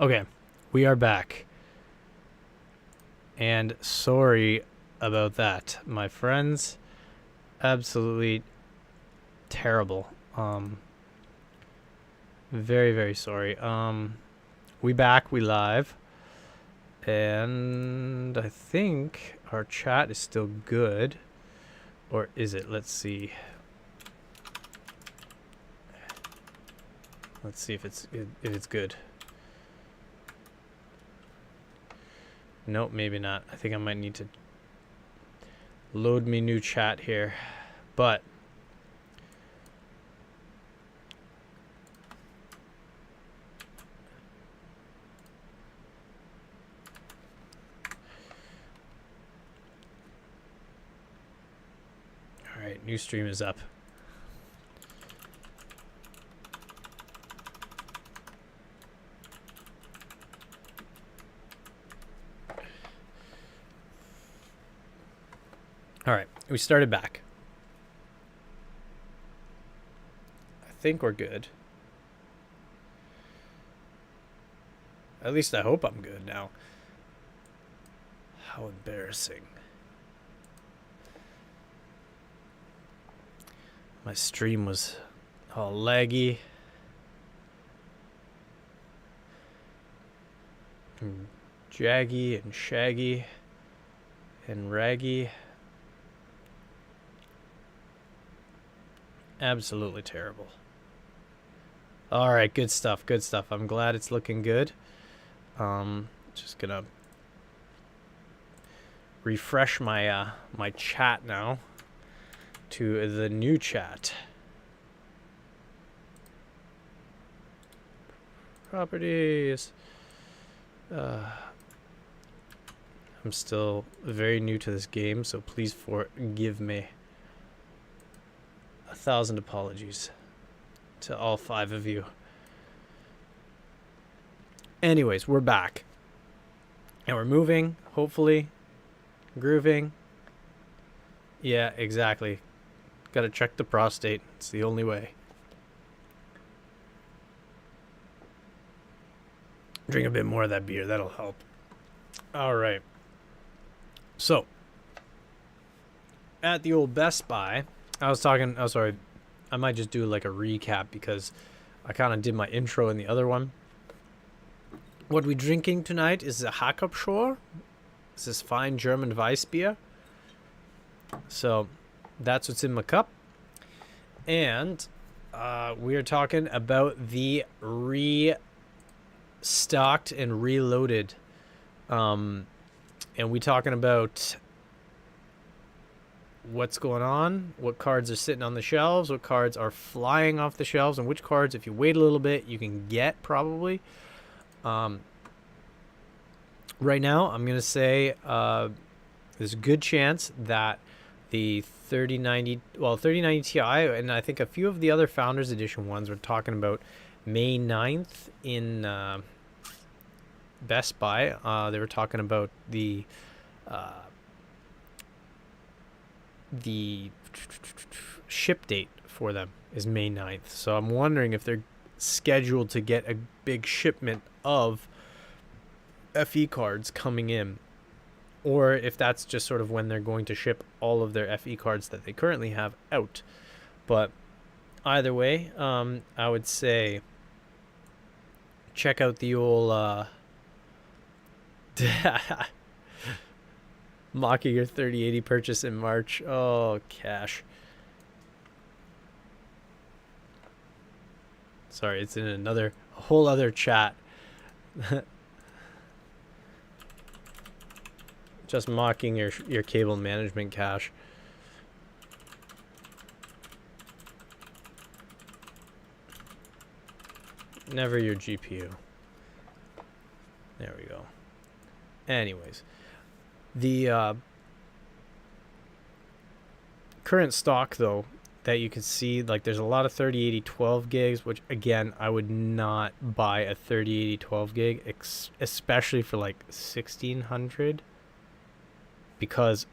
Okay, we are back. And sorry about that, my friends. Absolutely terrible. Very, very sorry. We back, we live. And I think our chat is still good. Or is it? Let's see. Let's see if it's good. Nope, maybe not. I think I might need to load me new chat here. But all right, new stream is up. All right, we started back. I think we're good. At least I hope I'm good now. How embarrassing. My stream was all laggy. And jaggy and shaggy and raggy. Absolutely terrible. All right, good stuff, good stuff. I'm glad it's looking good. Just gonna refresh my my chat now to the new chat. Properties. I'm still very new to this game, so please forgive me. 1,000 apologies to all 5 of you. Anyways, we're back. And we're moving, hopefully. Grooving. Yeah, exactly. Gotta check the prostate. It's the only way. Drink a bit more of that beer. That'll help. All right. So, at the old Best Buy, I was talking... Oh, sorry. I might just do like a recap because I kind of did my intro in the other one. What we're drinking tonight is a Hackabschor. This is fine German Weiss beer. So that's what's in my cup. And we are talking about the Restocked and Reloaded. And we're talking about what's going on, what cards are sitting on the shelves, what cards are flying off the shelves, and which cards, if you wait a little bit, you can get probably. Right now, I'm going to say there's a good chance that the 3090 Ti, and I think a few of the other Founders Edition ones were talking about May 9th in Best Buy. They were talking about the ship date for them is May 9th. So I'm wondering if they're scheduled to get a big shipment of FE cards coming in, or if that's just sort of when they're going to ship all of their FE cards that they currently have out. But either way, I would say check out the old mocking your 3080 purchase in March. Oh, cash. Sorry, it's in a whole other chat. Just mocking your cable management cache. Never your GPU. There we go. Anyways, the current stock though that you can see, like there's a lot of 3080 12 gigs, which again I would not buy a 3080 12 gig, especially for like 1600. Because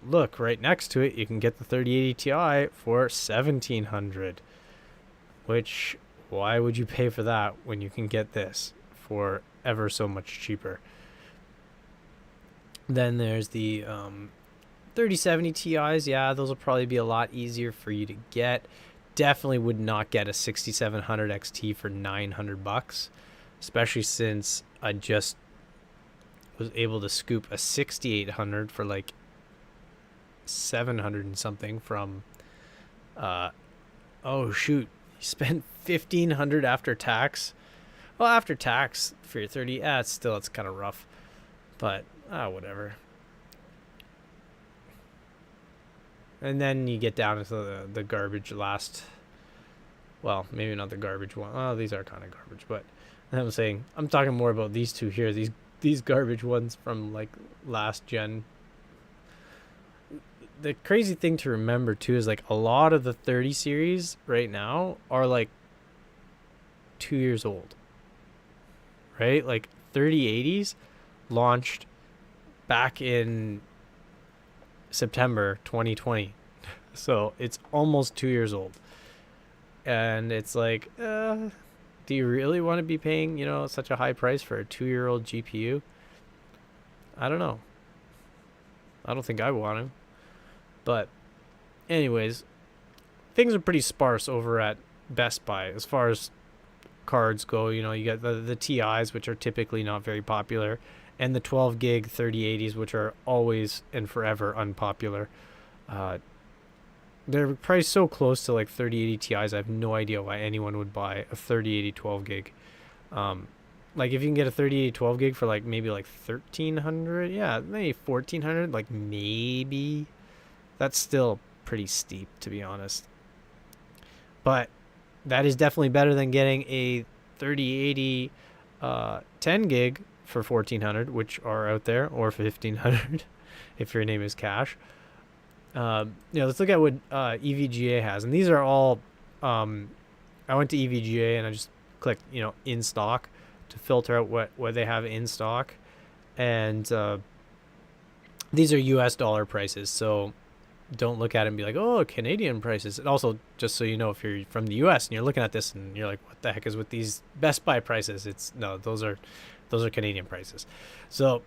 look, right next to it, you can get the 3080 Ti for 1700. Which, why would you pay for that when you can get this for ever so much cheaper. Then there's the 3070 Ti's. Yeah, those will probably be a lot easier for you to get. Definitely would not get a 6700 XT for $900, especially since I just was able to scoop a 6800 for like 700 and something from oh shoot, you spent 1500 after tax. Well, after tax for your 30, it's kind of rough, but whatever. And then you get down into the garbage last. Well, maybe not the garbage one. Oh, these are kind of garbage, but I'm talking more about these two here. These garbage ones from like last gen. The crazy thing to remember too is like a lot of the 30 series right now are like 2 years old. Right? Like 3080s launched back in September 2020. So it's almost 2 years old. And it's like, do you really want to be paying, such a high price for a 2-year-old GPU? I don't know. I don't think I want to. But anyways, things are pretty sparse over at Best Buy as far as cards go. You get the TIs, which are typically not very popular, and the 12 gig 3080s, which are always and forever unpopular. They're priced so close to like 3080 Ti's. I have no idea why anyone would buy a 3080 12 gig. Like if you can get a 3080 12 gig for like maybe like 1300, yeah, maybe 1400, like maybe. That's still pretty steep, to be honest. But that is definitely better than getting a 3080 10 gig for 1400, which are out there, or 1500 if your name is Cash. Let's look at what EVGA has, and these are all. I went to EVGA and I just clicked, in stock to filter out what they have in stock, and these are US dollar prices. So don't look at it and be like, oh, Canadian prices. And also, just so you know, if you're from the US and you're looking at this and you're like, what the heck is with these Best Buy prices? Those are Canadian prices. So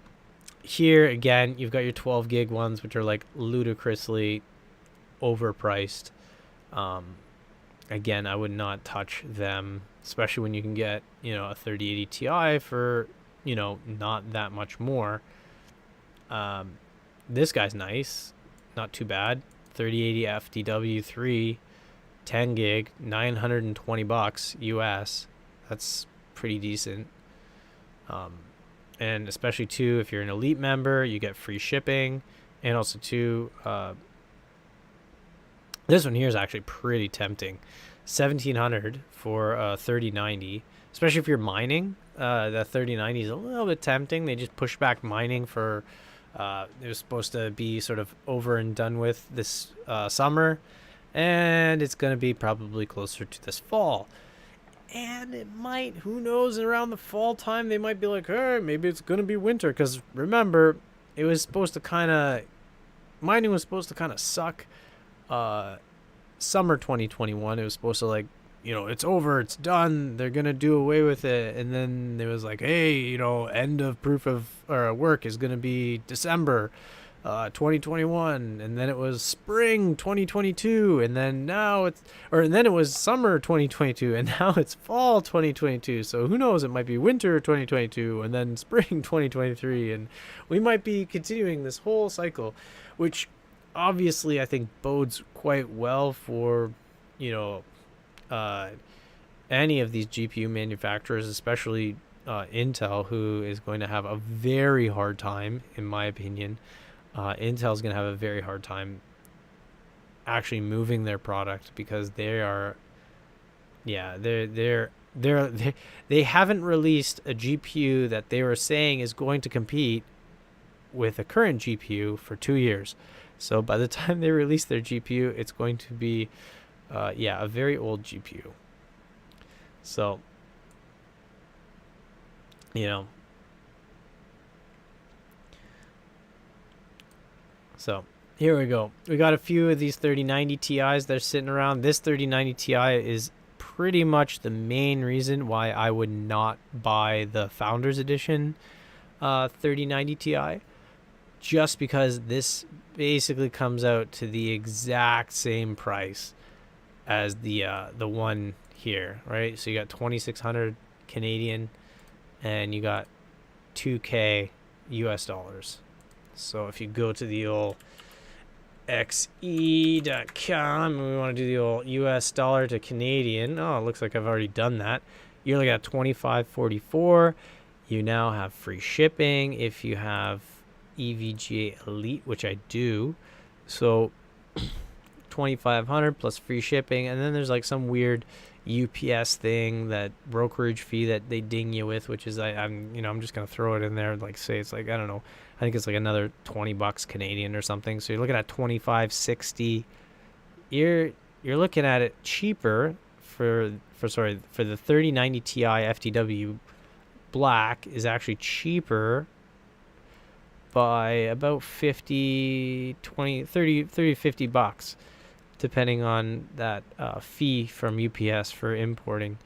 here again, you've got your 12 gig ones, which are like ludicrously overpriced. Again, I would not touch them, especially when you can get, a 3080 Ti for, not that much more. This guy's nice. Not too bad. 3080 FDW3, 10 gig, $920 US. That's pretty decent. And especially too, if you're an elite member, you get free shipping. And also too, this one here is actually pretty tempting. 1700 for 3090, especially if you're mining. The 3090 is a little bit tempting. They just push back mining for. It was supposed to be sort of over and done with this summer, and it's going to be probably closer to this fall. And it might, who knows, around the fall time, they might be like, hey, maybe it's going to be winter. Because remember, it was supposed to mining was supposed to kind of suck summer 2021. It was supposed to it's over, it's done, they're going to do away with it. And then it was like, hey, end of proof of work is going to be December 2021. And then it was spring 2022. And then then it was summer 2022. And now it's fall 2022. So who knows? It might be winter 2022 and then spring 2023. And we might be continuing this whole cycle, which obviously I think bodes quite well for, any of these GPU manufacturers, especially Intel, who is going to have a very hard time, in my opinion. Intel is going to have a very hard time actually moving their product because they haven't released a GPU that they were saying is going to compete with a current GPU for 2 years. So by the time they release their GPU, it's going to be a very old GPU. So, so here we go. We got a few of these 3090 Ti's that are sitting around. This 3090 Ti is pretty much the main reason why I would not buy the Founders Edition 3090 Ti, just because this basically comes out to the exact same price as the one here, right? So you got 2,600 Canadian, and you got 2K US dollars. So if you go to the old xe.com and we want to do the old US dollar to Canadian, oh, it looks like I've already done that. You're looking at 25.44. You now have free shipping if you have EVGA Elite, which I do. So 2,500 plus free shipping, and then there's like some weird UPS thing, that brokerage fee that they ding you with, which is I'm just gonna throw it in there, like say it's like, I don't know, I think it's like another $20 Canadian or something. So you're looking at 25.60. You're looking at it cheaper for the 3090 Ti FTW Black is actually cheaper by about 50, 20, 30, 30, $50, depending on that fee from UPS for importing.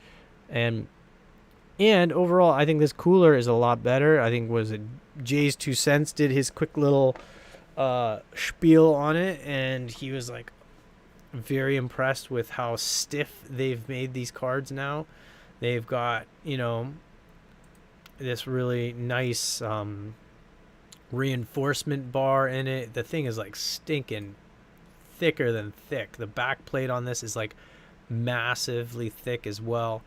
And overall, I think this cooler is a lot better. I think, was it Jay's 2 cents did his quick little spiel on it, and he was like very impressed with how stiff they've made these cards now. They've got, this really nice reinforcement bar in it. The thing is like stinking thicker than thick. The back plate on this is like massively thick as well.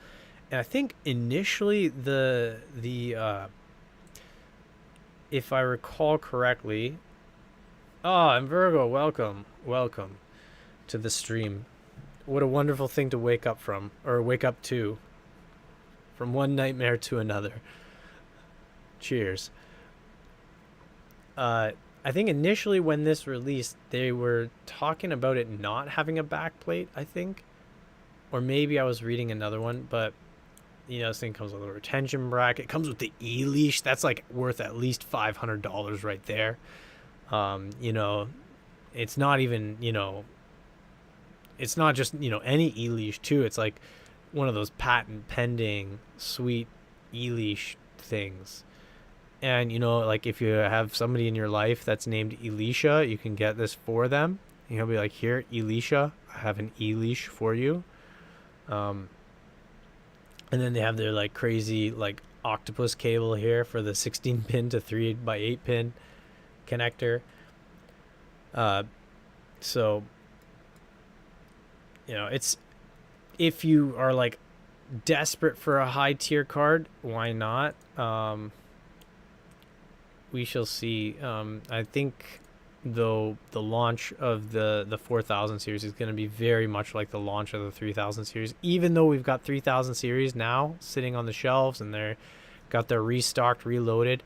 And I think initially the if I recall correctly, and Virgo, welcome to the stream. What a wonderful thing to wake up from one nightmare to another. Cheers. I think initially when this released, they were talking about it not having a back plate, I think. Or maybe I was reading another one, but this thing comes with a retention bracket. It comes with the E-leash. That's like worth at least $500 right there. It's not even, it's not just, any E-leash too. It's like one of those patent pending sweet E-leash things. And, like if you have somebody in your life that's named Elisha, you can get this for them. And you'll be like, here, Elisha, I have an E-leash for you. And then they have their like crazy like octopus cable here for the 16 pin to 3x8 pin connector. So, it's, if you are like desperate for a high tier card, why not? We shall see. I think though the launch of the 4000 series is going to be very much like the launch of the 3000 series, even though we've got 3000 series now sitting on the shelves and they're got their restocked, reloaded.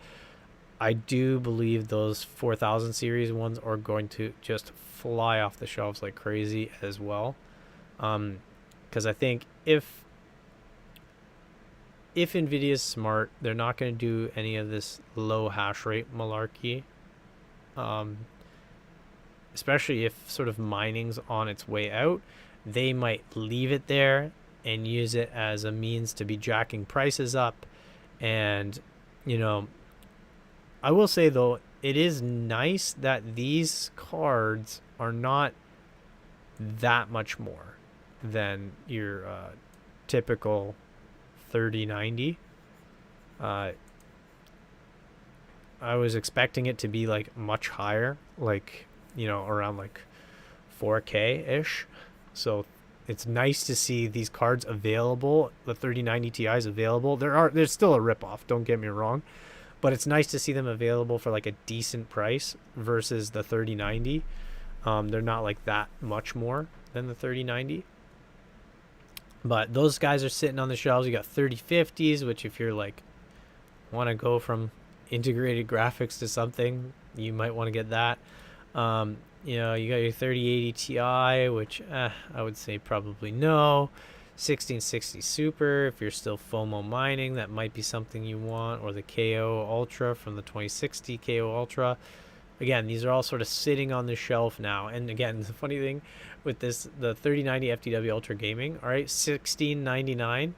I do believe those 4000 series ones are going to just fly off the shelves like crazy as well, because I think if NVIDIA's smart, they're not going to do any of this low hash rate malarkey, especially if sort of mining's on its way out. They might leave it there and use it as a means to be jacking prices up. And, I will say, though, it is nice that these cards are not that much more than your typical 3090. I was expecting it to be like much higher, like around like 4K ish. So it's nice to see these cards available. The 3090 Ti is available. There's still a ripoff, don't get me wrong, but it's nice to see them available for like a decent price versus the 3090. They're not like that much more than the 3090. But those guys are sitting on the shelves. You got 3050s, which if you're like want to go from integrated graphics to something, you might want to get that. You got your 3080 Ti, which I would say probably no. 1660 Super, if you're still FOMO mining, that might be something you want. Or the KO Ultra from the 2060 KO Ultra. Again, these are all sort of sitting on the shelf now. And again, the funny thing with this, the 3090 FTW Ultra Gaming, all right, $16.99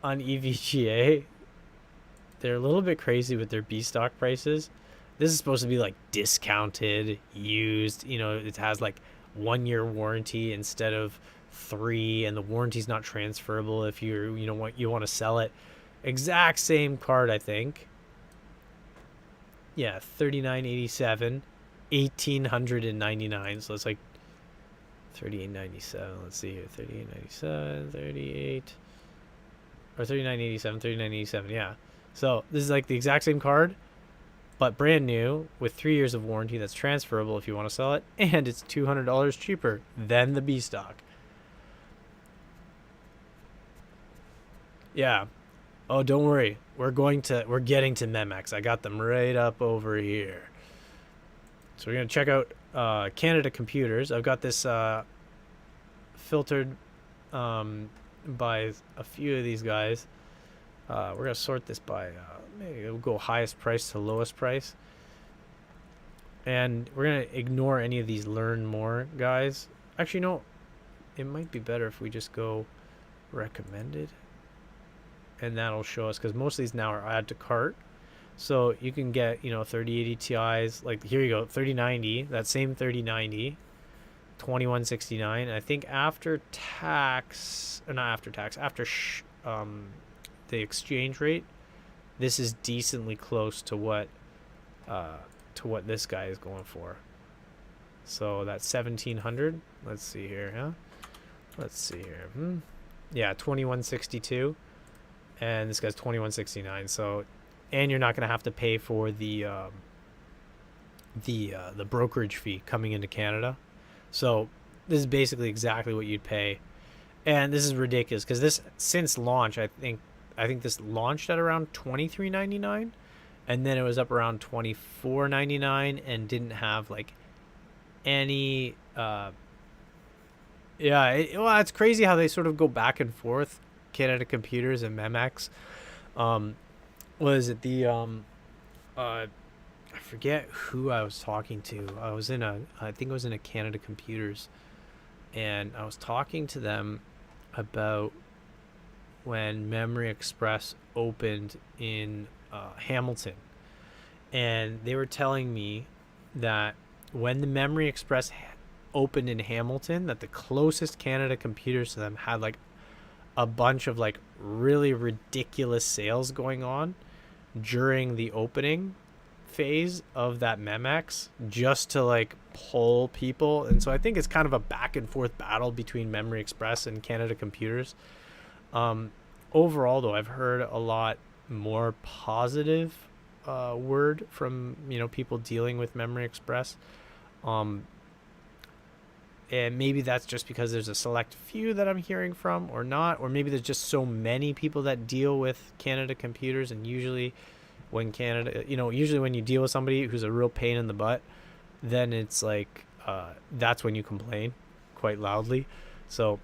on EVGA. They're a little bit crazy with their B stock prices. This is supposed to be like discounted, used. You know, it has like 1 year warranty instead of 3, and the warranty's not transferable if you want to sell it. Exact same card, I think. Yeah, 3987, 1899. So it's like 3897. Let's see here, 3897, 38, or 3987, 3987. Yeah. So this is like the exact same card, but brand new with 3 years of warranty that's transferable if you want to sell it, and it's $200 cheaper than the B stock. Yeah. Oh, don't worry. We're getting to Memex. I got them right up over here. So we're gonna check out Canada Computers. I've got this filtered by a few of these guys. We're gonna sort this by maybe we'll go highest price to lowest price, and we're gonna ignore any of these learn more guys. Actually, no, it might be better if we just go recommended, and that'll show us, because most of these now are add to cart. So you can get 3080 Ti's, like here you go, 3090, that same 3090, 2169. I think after tax, or not after tax, after the exchange rate, this is decently close to what this guy is going for. So that's 1700. Let's see here, huh? Let's see here. Yeah, 2162, and this guy's 2169. So, and you're not gonna have to pay for the brokerage fee coming into Canada. So this is basically exactly what you'd pay, and this is ridiculous because this, since launch, I think this launched at around $23.99, and then it was up around $24.99 and didn't have like any well, it's crazy how they sort of go back and forth, Canada Computers and Memex. Was it the I forget who I was talking to. I think it was in a Canada Computers, and I was talking to them about when Memory Express opened in Hamilton, and they were telling me that when the Memory Express opened in Hamilton, that the closest Canada Computers to them had like a bunch of like really ridiculous sales going on during the opening phase of that Memex, just to like pull people. And so I think it's kind of a back and forth battle between Memory Express and Canada Computers. Overall, though, I've heard a lot more positive word from people dealing with Memory Express, and maybe that's just because there's a select few that I'm hearing from, or not, or maybe there's just so many people that deal with Canada Computers, and usually when you deal with somebody who's a real pain in the butt, then it's like that's when you complain quite loudly. So.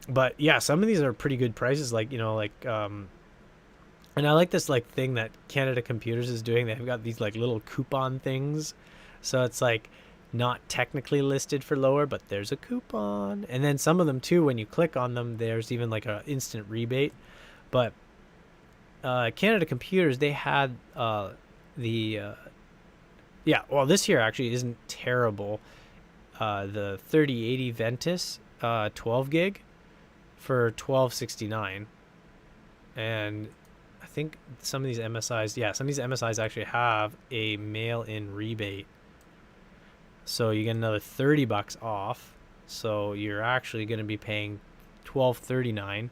But yeah, some of these are pretty good prices, and I like this like thing that Canada Computers is doing. They've got these like little coupon things, so it's like not technically listed for lower, but there's a coupon. And then some of them too, when you click on them, there's even like a instant rebate. But Canada Computers, they had this here actually isn't terrible. The 3080 Ventus 12 gig for $12.69, and I think some of these MSIs actually have a mail-in rebate, so you get another $30 off. So you're actually going to be paying $12.39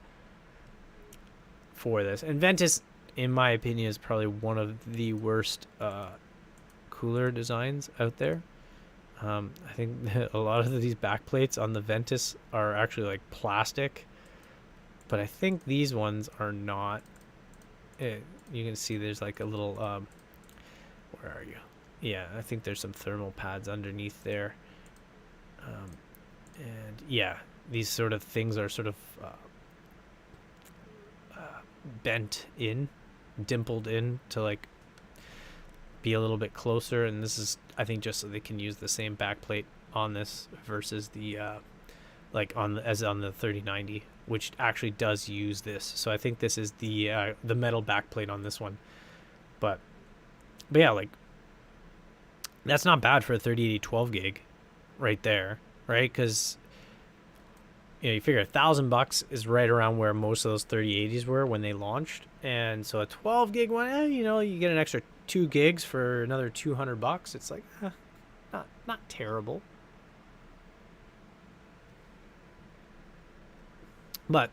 for this. And Ventus, in my opinion, is probably one of the worst cooler designs out there. I think a lot of these backplates on the Ventus are actually like plastic, but I think these ones are not. You can see there's like a little where are you? Yeah, I think there's some thermal pads underneath there, and yeah, these sort of things are sort of bent in, dimpled in to like be a little bit closer, and this is, I think, just so they can use the same backplate on this versus the like as on the 3090, which actually does use this. So I think this is the metal backplate on this one. But yeah, like, that's not bad for a 3080 12 gig right there, right? Because you figure $1,000 is right around where most of those 3080s were when they launched, and so a 12 gig one, you get an extra 2 gigs for another $200. It's like, not terrible. But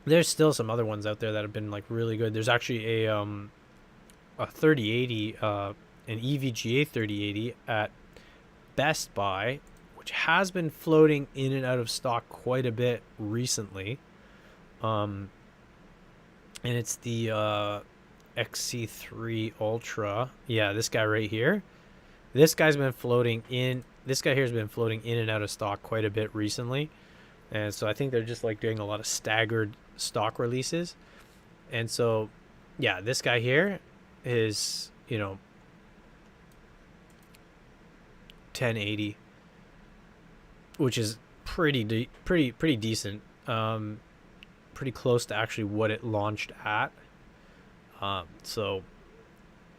there's still some other ones out there that have been like really good. There's actually a 3080, an EVGA 3080 at Best Buy, which has been floating in and out of stock quite a bit recently. And it's the XC3 Ultra. Yeah, this guy right here. This guy's been floating in. This guy here has been floating in and out of stock quite a bit recently. And so I think they're just like doing a lot of staggered stock releases. And so, yeah, this guy here is, 1080, which is pretty decent. Pretty close to actually what it launched at. So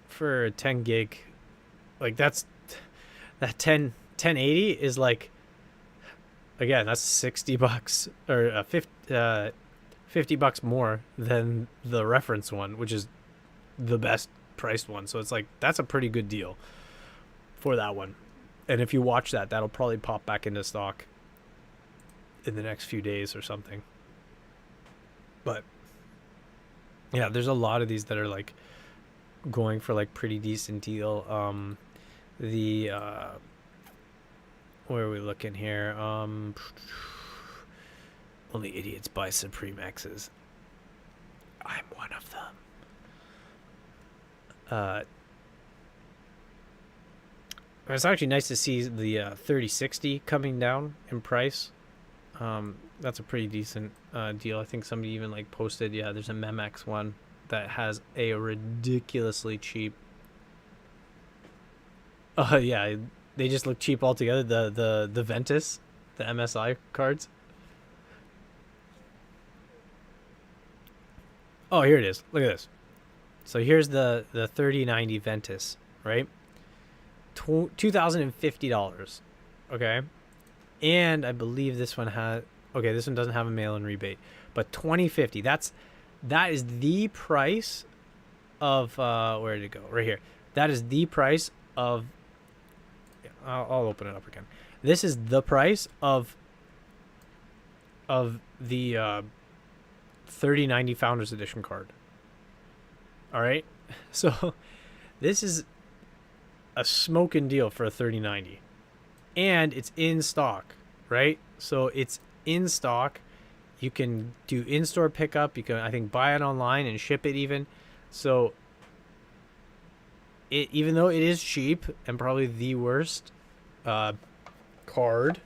for 10 gig, like that 1080 is like, again, that's $60 or $50 more than the reference one, which is the best priced one. So it's like, that's a pretty good deal for that one. And if you watch that, that'll probably pop back into stock in the next few days or something. But yeah, there's a lot of these that are like going for like pretty decent deal. Where are we looking here? Only idiots buy Supreme X's. I'm one of them. It's actually nice to see the 3060 coming down in price. That's a pretty decent deal. I think somebody even like posted, yeah, there's a Memex one that has a ridiculously cheap. Yeah, they just look cheap altogether. The Ventus, the MSI cards. Oh, here it is. Look at this. So here's the 3090 Ventus, right? $2,050. Okay. And I believe this one has, okay, this one doesn't have a mail-in rebate, but $2,050. That is the price of where did it go? Right here. That is the price of, I'll open it up again. This is the price of the 3090 Founders Edition card. All right. So this is a smoking deal for a 3090, and it's in stock, right? So it's in stock. You can do in-store pickup. You can, I think, buy it online and ship it even. So it, even though it is cheap and probably the worst card,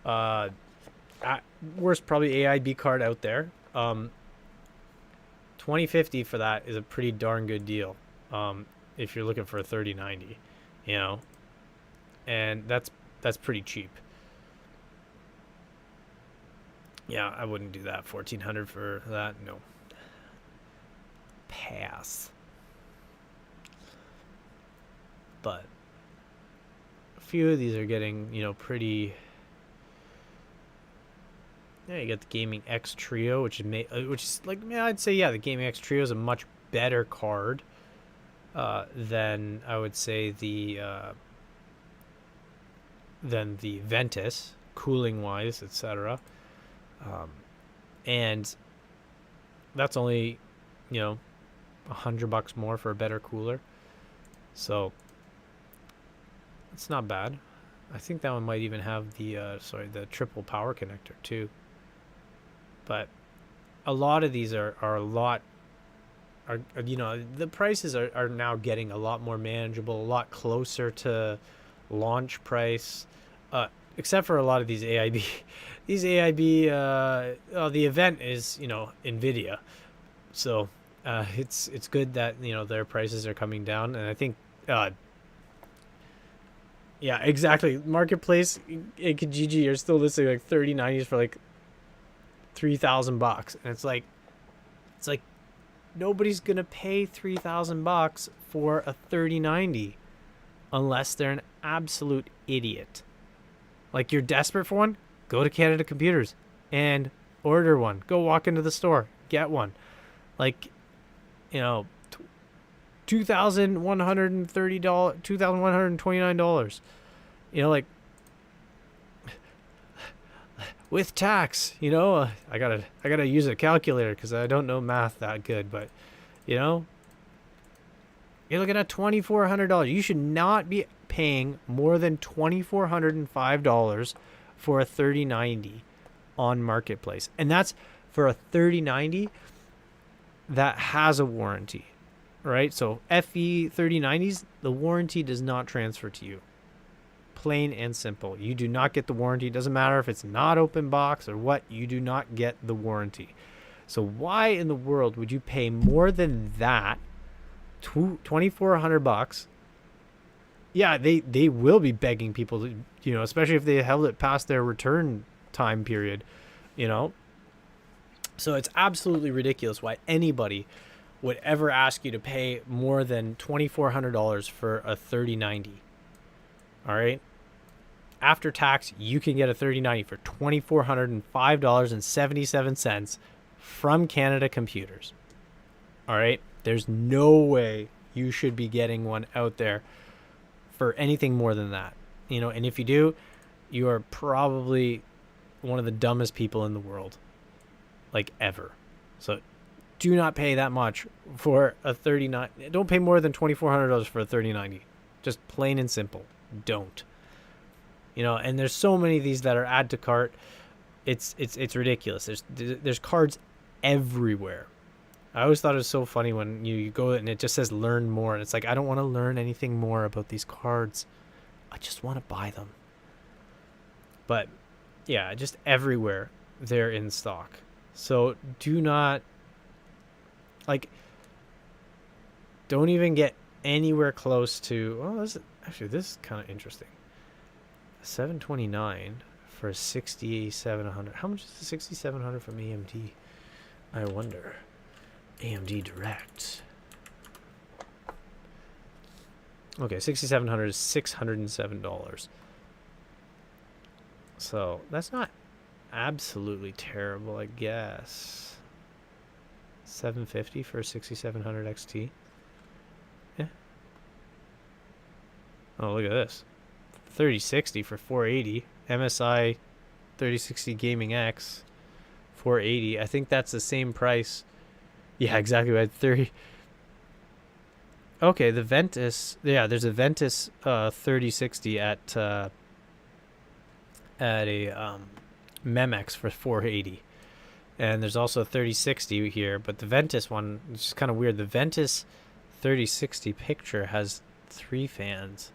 worst probably AIB card out there, $2,050 for that is a pretty darn good deal. If you're looking for a 3090, and that's pretty cheap. Yeah, I wouldn't do that. $1,400 for that, no. Pass. But a few of these are getting, pretty. Yeah, you got the Gaming X Trio, which is like, I'd say, yeah, the Gaming X Trio is a much better card than I would say than the Ventus, cooling wise, etc. And that's only, $100 more for a better cooler. So it's not bad. I think that one might even have the triple power connector too. But a lot of these are the prices are now getting a lot more manageable, a lot closer to launch price, except for a lot of these AIB. These AIB, the event is, NVIDIA. So It's good that their prices are coming down, and I think uh, yeah, exactly. Marketplace and Kijiji are still listing like 3090s for like $3,000, and it's like nobody's gonna pay $3,000 for a 3090 unless they're an absolute idiot. Like, you're desperate for one, go to Canada Computers and order one. Go walk into the store, get one. Like, you know, $2,130, $2,129. Like, with tax. I gotta use a calculator because I don't know math that good. But you know, you're looking at $2,400. You should not be paying more than $2,405 for a 3090 on Marketplace, and that's for a 3090 that has a warranty, right? So FE 3090s, the warranty does not transfer to you. Plain and simple. You do not get the warranty. It doesn't matter if it's not open box or what, you do not get the warranty. So why in the world would you pay more than that? $2,400. Yeah, they will be begging people to, especially if they held it past their return time period, So it's absolutely ridiculous why anybody would ever ask you to pay more than $2,400 for a 3090. All right. After tax, you can get a 3090 for $2,405.77 from Canada Computers. All right. There's no way you should be getting one out there for anything more than that. And if you do, you are probably one of the dumbest people in the world, like, ever. So do not pay that much for a 3090. Don't pay more than $2,400 for a 3090. Just plain and simple. Don't. And there's so many of these that are add to cart. It's ridiculous. There's cards everywhere. I always thought it was so funny when you go and it just says learn more, and it's like, I don't want to learn anything more about these cards. I just want to buy them. But yeah, just everywhere they're in stock. So do not, don't even get anywhere close to, this is kind of interesting. 729 for 6700. How much is the 6700 from AMD? I wonder. AMD Direct. Okay, 6700 is $607. So that's not absolutely terrible, I guess. 750 for 6700 XT. Yeah. Oh, look at this. 3060 for 480. MSI 3060 Gaming X 480. I think that's the same price. Yeah, exactly right. 30. Okay, the Ventus. Yeah, there's a Ventus 3060 at a Memex for 480. And there's also a 3060 here, but the Ventus one is just kind of weird. The Ventus 3060 picture has 3 fans,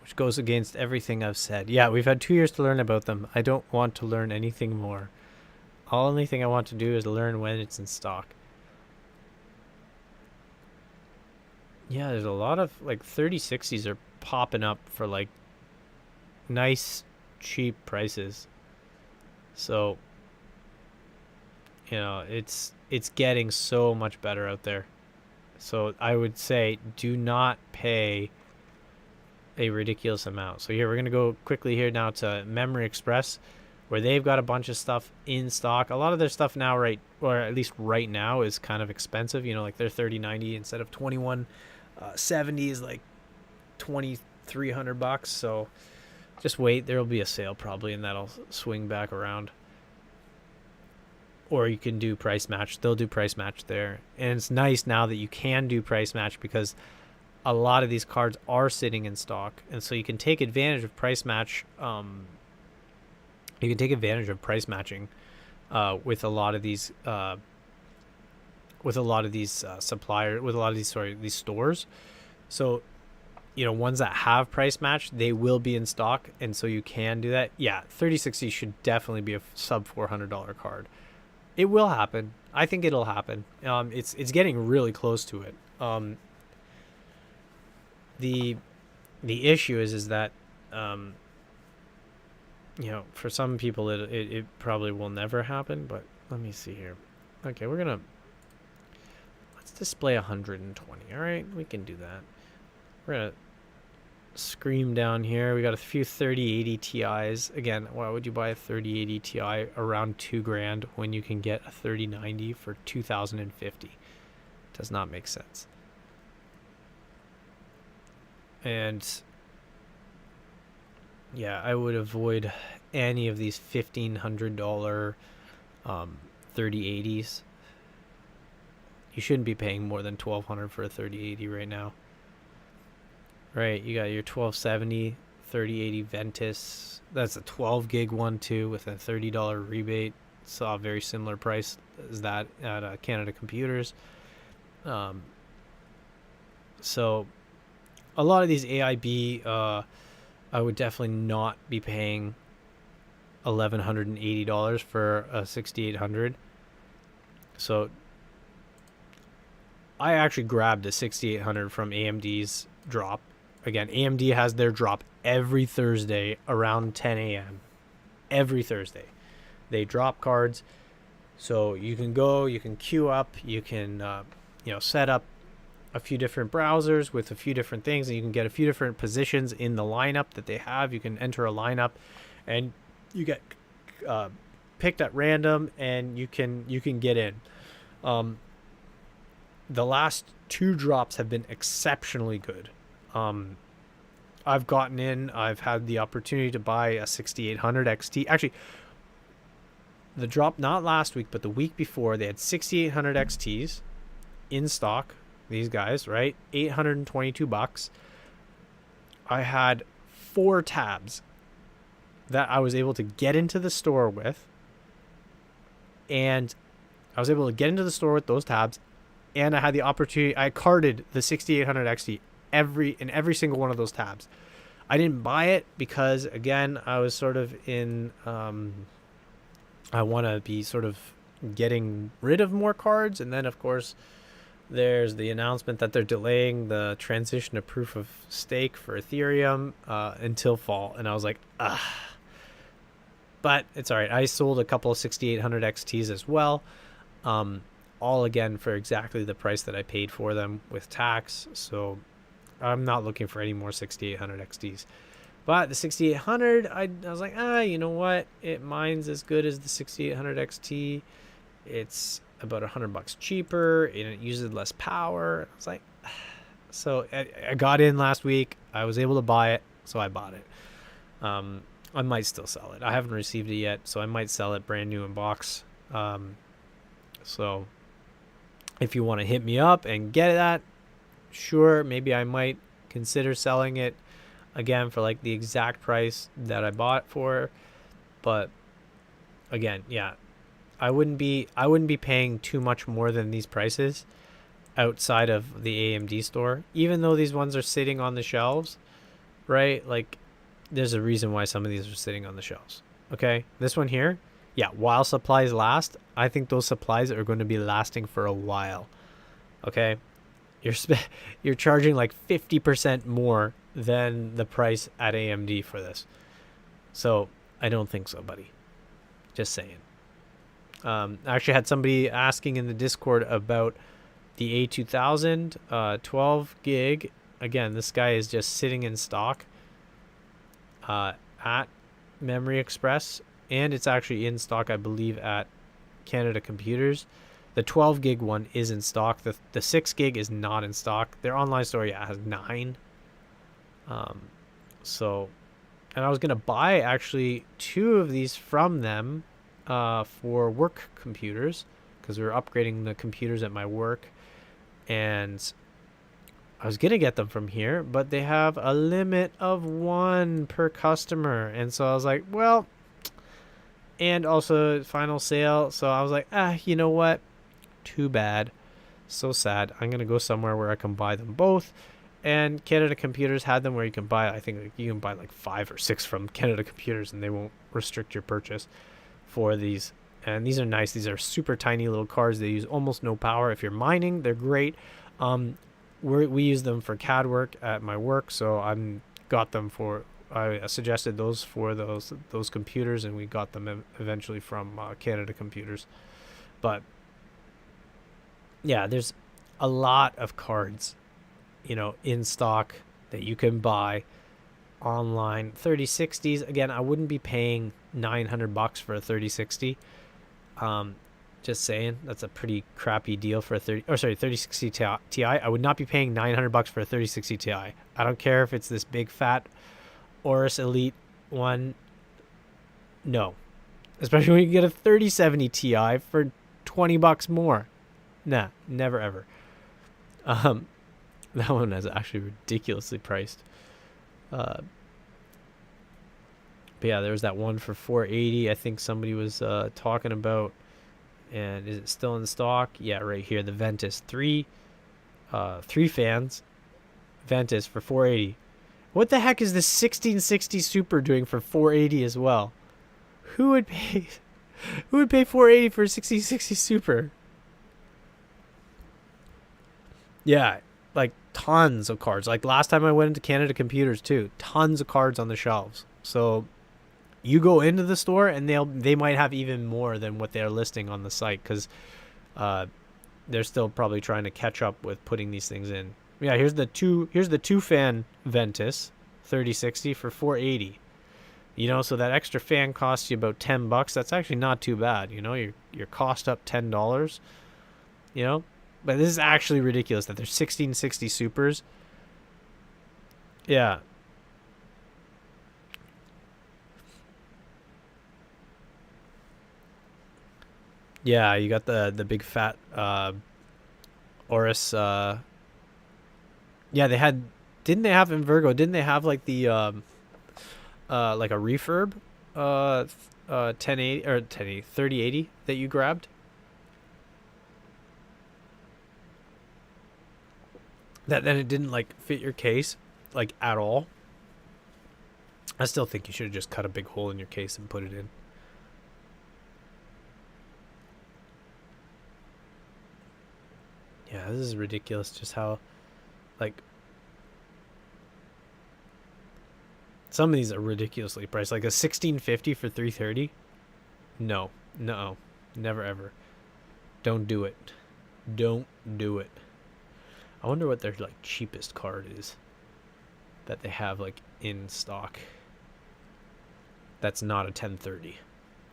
which goes against everything I've said. Yeah, we've had 2 years to learn about them. I don't want to learn anything more. Only thing I want to do is learn when it's in stock. Yeah, there's a lot of 3060s are popping up for nice, cheap prices. So, it's getting so much better out there. So I would say do not pay a ridiculous amount. So here, we're going to go quickly here now to Memory Express, where they've got a bunch of stuff in stock. A lot of their stuff now, or at least right now, is kind of expensive. Their 3090 instead of 2170 is like $2,300. So just wait, there'll be a sale probably, and that'll swing back around. Or you can do price match. They'll do price match there, and it's nice now that you can do price match because a lot of these cards are sitting in stock, and so you can take advantage of price match. You can take advantage of price matching with a lot of these suppliers, with a lot of these stores. So, ones that have price match, they will be in stock, and so you can do that. Yeah, 3060 should definitely be a sub $400 card. It will happen. I think it'll happen. It's getting really close to it. The issue is that for some people it probably will never happen. But let me see here. Okay, let's display 120. All right, we can do that. We're gonna scream down here. We got a few 3080 Ti's. Again, why would you buy a 3080 Ti around $2,000 when you can get a 3090 for $2,050? Does not make sense. And yeah, I would avoid any of these $1,500 3080s. You shouldn't be paying more than $1,200 for a 3080 right now. Right, you got your 1270 3080 Ventus. That's a 12 gig one too with a $30 rebate. Saw a very similar price as that at Canada Computers. So a lot of these AIB, I would definitely not be paying $1,180 for a 6800. So I actually grabbed a 6800 from AMD's drop. Again, AMD has their drop every Thursday around 10 a.m. Every Thursday. They drop cards. So you can go, you can queue up, you can set up a few different browsers with a few different things, and you can get a few different positions in the lineup that they have. You can enter a lineup and you get picked at random, and you can get in. The last two drops have been exceptionally good. I've gotten in. I've had the opportunity to buy a 6800 XT. Actually, the drop not last week, but the week before, they had 6800 XTs in stock. These guys, right? $822. I had 4 tabs that I was able to get into the store with, and I was able to get into the store with those tabs, and I had the opportunity. I carded the 6800 XT in every single one of those tabs. I didn't buy it because, again, I was sort of in I want to be sort of getting rid of more cards, and then of course there's the announcement that they're delaying the transition to proof of stake for Ethereum until fall, and I was like, but it's all right. I sold a couple of 6800 XTs as well, all again for exactly the price that I paid for them with tax. So I'm not looking for any more 6800 XTs. But the 6800, I was like, you know what? It mines as good as the 6800 XT. It's about $100 cheaper, and it uses less power. I was like, so I got in last week. I was able to buy it, so I bought it. I might still sell it. I haven't received it yet, so I might sell it brand new in box. So if you want to hit me up and get that, sure, maybe I might consider selling it again for like the exact price that I bought it for. But again, yeah, I wouldn't be paying too much more than these prices outside of the AMD store, even though these ones are sitting on the shelves, right? Like, there's a reason why some of these are sitting on the shelves. Okay, this one here, yeah, while supplies last, I think those supplies are going to be lasting for a while. Okay, you're charging like 50% more than the price at AMD for this, so I don't think so, buddy. Just saying. I actually had somebody asking in the Discord about the A2000 12 gig. Again, this guy is just sitting in stock at Memory Express, and it's actually in stock, I believe, at Canada Computers. The 12 gig one is in stock. The 6 gig is not in stock. Their online store, yeah, has 9. So, and I was gonna buy actually 2 of these from them for work computers, because we were upgrading the computers at my work, and I was gonna get them from here, but they have a limit of 1 per customer, and so I was like, well, and also final sale, so I was like, you know what, too bad, so sad. I'm gonna go somewhere where I can buy them both. And Canada Computers had them where you can buy, I think you can buy like 5 or 6 from Canada Computers, and they won't restrict your purchase for these And these are nice. These are super tiny little cards. They use almost no power. If you're mining, they're great. We use them for CAD work at my work, so I suggested those for those computers, and we got them eventually from Canada Computers. But yeah, there's a lot of cards, in stock that you can buy online. 3060s, again, I wouldn't be paying $900 for a 3060. Just saying, that's a pretty crappy deal for a 3060 Ti. I would not be paying $900 for a 3060 Ti. I don't care if it's this big fat Aorus Elite one. No, especially when you get a 3070 Ti for $20 more. Nah, never ever. That one is actually ridiculously priced. But yeah, there was that one for $480. I think somebody was talking about. And is it still in stock? Yeah, right here. The Ventus 3 fans. Ventus for $480. What the heck is this 1660 Super doing for $480 as well? Who would pay $480 for a 1660 Super? Yeah, like tons of cards. Like last time I went into Canada Computers too, tons of cards on the shelves. So you go into the store and they might have even more than what they're listing on the site, because they're still probably trying to catch up with putting these things in. Yeah, here's the two fan Ventus 3060 for $480. So that extra fan costs you about $10. That's actually not too bad. Your cost up $10. But this is actually ridiculous that there's 1660 Supers. Yeah. Yeah, you got the big fat Aorus. Yeah, didn't they have in Virgo? Didn't they have like the like a refurb 1080 or 3080 that you grabbed? That then it didn't like fit your case like at all. I still think you should have just cut a big hole in your case and put it in. Yeah, this is ridiculous just how, like, some of these are ridiculously priced. Like a 1650 for 330. No, never ever. Don't do it. Don't do it. I wonder what their like cheapest card is that they have like in stock. That's not a 1030.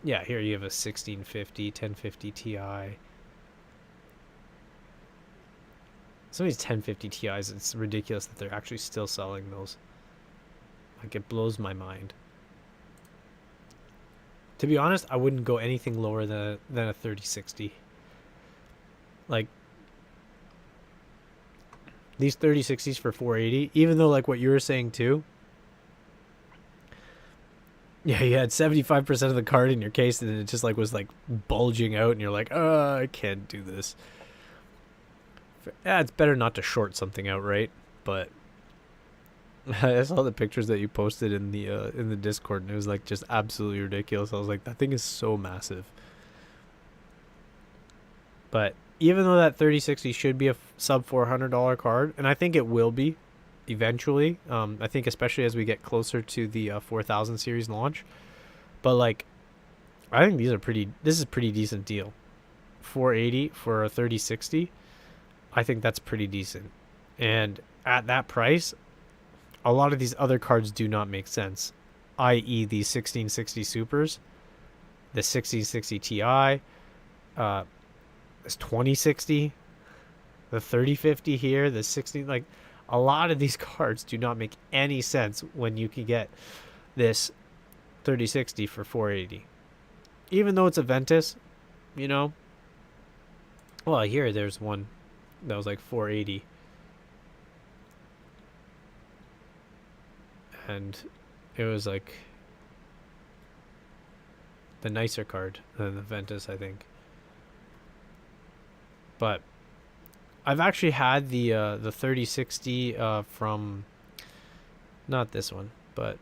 Yeah, here you have a 1650, 1050 Ti. Some of these 1050 Ti's, it's ridiculous that they're actually still selling those. Like, it blows my mind. To be honest, I wouldn't go anything lower than a 3060. Like, these 3060s for $480, even though, like what you were saying too, yeah, you had 75% of the card in your case and it just like was like bulging out and you're like, I can't do this. Yeah, it's better not to short something out, right? But I saw the pictures that you posted in the Discord, and it was like just absolutely ridiculous. I was like, that thing is so massive. But even though that 3060 should be a sub $400 card, and I think it will be eventually, I think especially as we get closer to the 4000 series launch. But like, I think this is a pretty decent deal. $480 for a 3060. I think that's pretty decent. And at that price, a lot of these other cards do not make sense, i.e. these 1660 Supers, the 1660 Ti, this 2060, the 3050 here, the 60, like a lot of these cards do not make any sense when you can get this 3060 for $480. Even though it's a Ventus, Well, here there's one that was like $480. And it was like the nicer card than the Ventus, I think. But I've actually had the 3060 from, not this one, but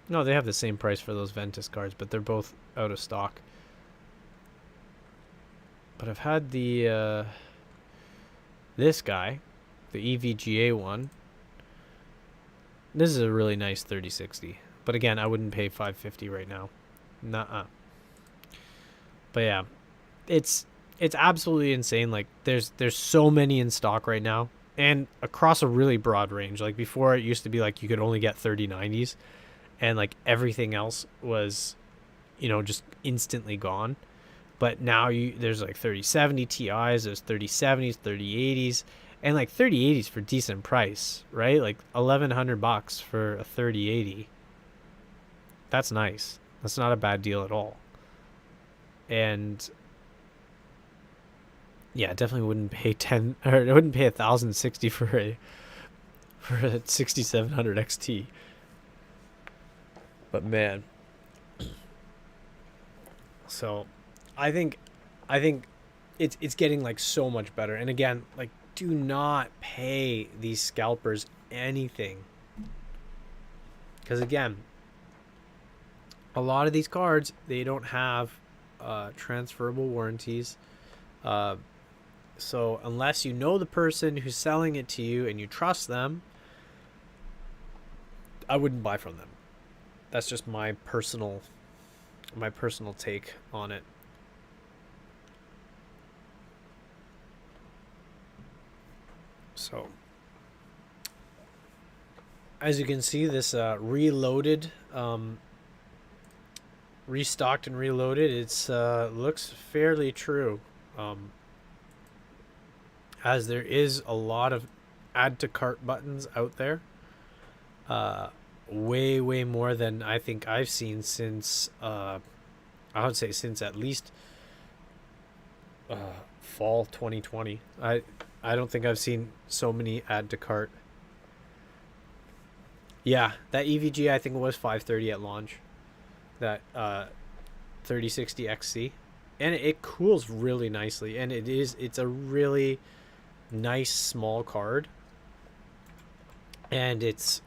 no, they have the same price for those Ventus cards, but they're both out of stock. But I've had the this guy, the EVGA one. This is a really nice 3060. But again, I wouldn't pay 550 right now. Nuh-uh. But yeah, it's absolutely insane. Like there's so many in stock right now, and across a really broad range. Like before, it used to be like you could only get 3090s, and like everything else was, just instantly gone. But now there's like 3070 Ti's, there's 3070s, 3080s, and like 3080s for decent price, right? Like $1,100 for a 3080. That's nice. That's not a bad deal at all. And yeah, definitely wouldn't pay 10 or I wouldn't pay 1,060 for a 6700 XT. But man, so I think it's getting like so much better. And again, like do not pay these scalpers anything, because again, a lot of these cards, they don't have transferable warranties. So unless you know the person who's selling it to you and you trust them, I wouldn't buy from them. That's just my personal take on it. So as you can see, this reloaded, restocked and reloaded, it's looks fairly true, as there is a lot of add to cart buttons out there, way more than I think I've seen since I would say since at least fall 2020. I don't think I've seen so many add to cart. Yeah, that EVG I think was 530 at launch. That 3060 XC, and it cools really nicely, and it's a really nice small card, and it's